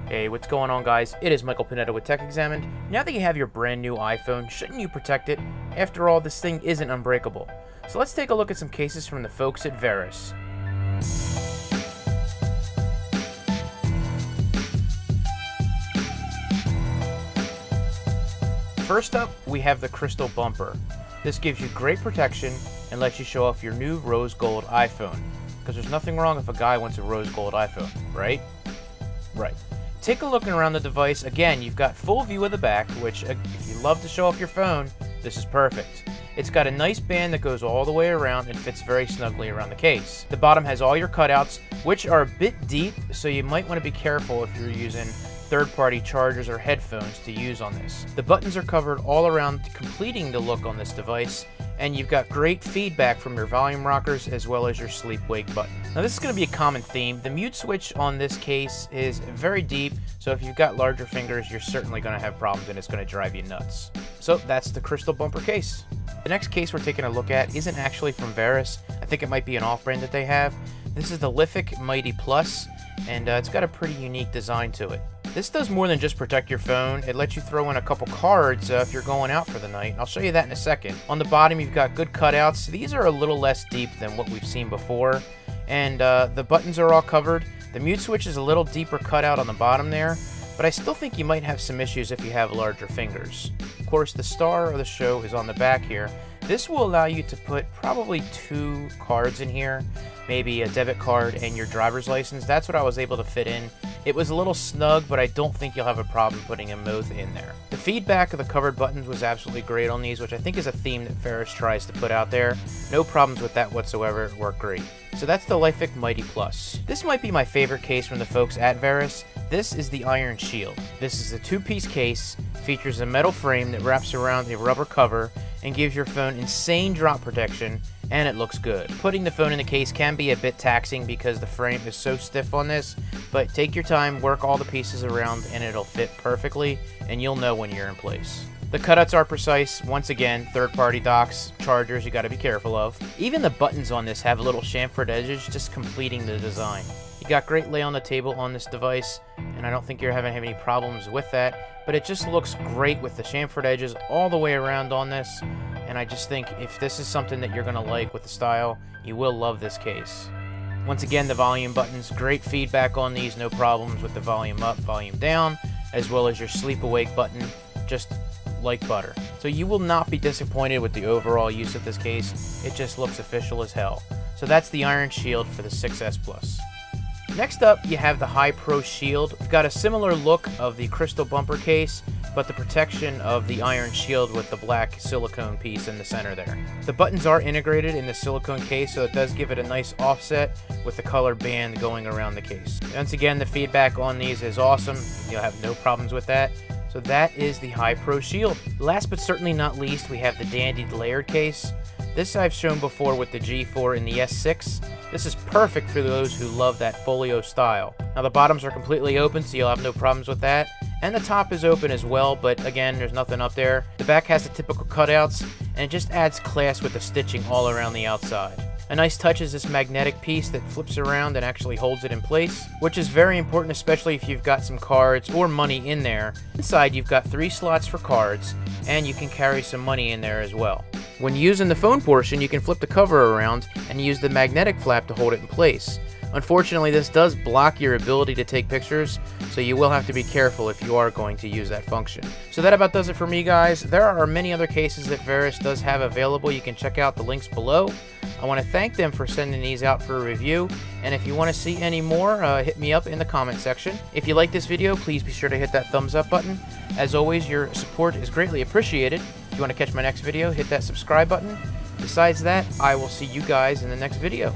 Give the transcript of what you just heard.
Hey, what's going on, guys? It is Michael Pineda with Tech Examined. Now that you have your brand new iPhone, shouldn't you protect it? After all, this thing isn't unbreakable. So let's take a look at some cases from the folks at Verus. First up, we have the crystal bumper. This gives you great protection and lets you show off your new rose gold iPhone. Because there's nothing wrong if a guy wants a rose gold iPhone, right? Right. Take a look around the device. Again, you've got full view of the back, which if you love to show off your phone, this is perfect. It's got a nice band that goes all the way around and fits very snugly around the case. The bottom has all your cutouts, which are a bit deep, so you might want to be careful if you're using third-party chargers or headphones to use on this. The buttons are covered all around, completing the look on this device, and you've got great feedback from your volume rockers as well as your sleep-wake button. Now this is going to be a common theme. The mute switch on this case is very deep, so if you've got larger fingers, you're certainly going to have problems and it's going to drive you nuts. So that's the crystal bumper case. The next case we're taking a look at isn't actually from Verus. I think it might be an off-brand that they have. This is the Lithic Mighty Plus, and it's got a pretty unique design to it. This does more than just protect your phone. It lets you throw in a couple cards if you're going out for the night. I'll show you that in a second. On the bottom, you've got good cutouts. These are a little less deep than what we've seen before. And the buttons are all covered. The mute switch is a little deeper cutout on the bottom there, but I still think you might have some issues if you have larger fingers. Of course, the star of the show is on the back here. This will allow you to put probably 2 cards in here, maybe a debit card and your driver's license. That's what I was able to fit in. It was a little snug, but I don't think you'll have a problem putting them both in there. The feedback of the covered buttons was absolutely great on these, which I think is a theme that Verus tries to put out there. No problems with that whatsoever. It worked great. So that's the Lithic Mighty Plus. This might be my favorite case from the folks at Verus. This is the Iron Shield. This is a 2-piece case, features a metal frame that wraps around a rubber cover and gives your phone insane drop protection, and it looks good. Putting the phone in the case can be a bit taxing because the frame is so stiff on this, but take your time, work all the pieces around, and it'll fit perfectly, and you'll know when you're in place. The cutouts are precise. Once again, third-party docks, chargers you gotta be careful of. Even the buttons on this have little chamfered edges, just completing the design. You got great lay on the table on this device, and I don't think you're having any problems with that, but it just looks great with the chamfered edges all the way around on this, and I just think if this is something that you're gonna like with the style, you will love this case. Once again, the volume buttons, great feedback on these, no problems with the volume up, volume down, as well as your sleep awake button, just like butter. So you will not be disappointed with the overall use of this case. It just looks official as hell. So that's the Iron Shield for the 6S Plus. Next up, you have the High Pro Shield. We've got a similar look of the crystal bumper case, but the protection of the Iron Shield with the black silicone piece in the center there. The buttons are integrated in the silicone case, so it does give it a nice offset with the color band going around the case. Once again, the feedback on these is awesome. You'll have no problems with that. So that is the High Pro Shield. Last but certainly not least, we have the dandy layered case. This I've shown before with the G4 and the S6. This is perfect for those who love that folio style. Now the bottoms are completely open, so you'll have no problems with that. And the top is open as well, but again, there's nothing up there. The back has the typical cutouts, and it just adds class with the stitching all around the outside. A nice touch is this magnetic piece that flips around and actually holds it in place, which is very important, especially if you've got some cards or money in there. Inside, you've got 3 slots for cards, and you can carry some money in there as well. When using the phone portion, you can flip the cover around and use the magnetic flap to hold it in place. Unfortunately, this does block your ability to take pictures, so you will have to be careful if you are going to use that function. So that about does it for me, guys. There are many other cases that Verus does have available. You can check out the links below. I want to thank them for sending these out for a review, and if you want to see any more, hit me up in the comment section. If you like this video, please be sure to hit that thumbs up button. As always, your support is greatly appreciated. If you want to catch my next video, hit that subscribe button. Besides that, I will see you guys in the next video.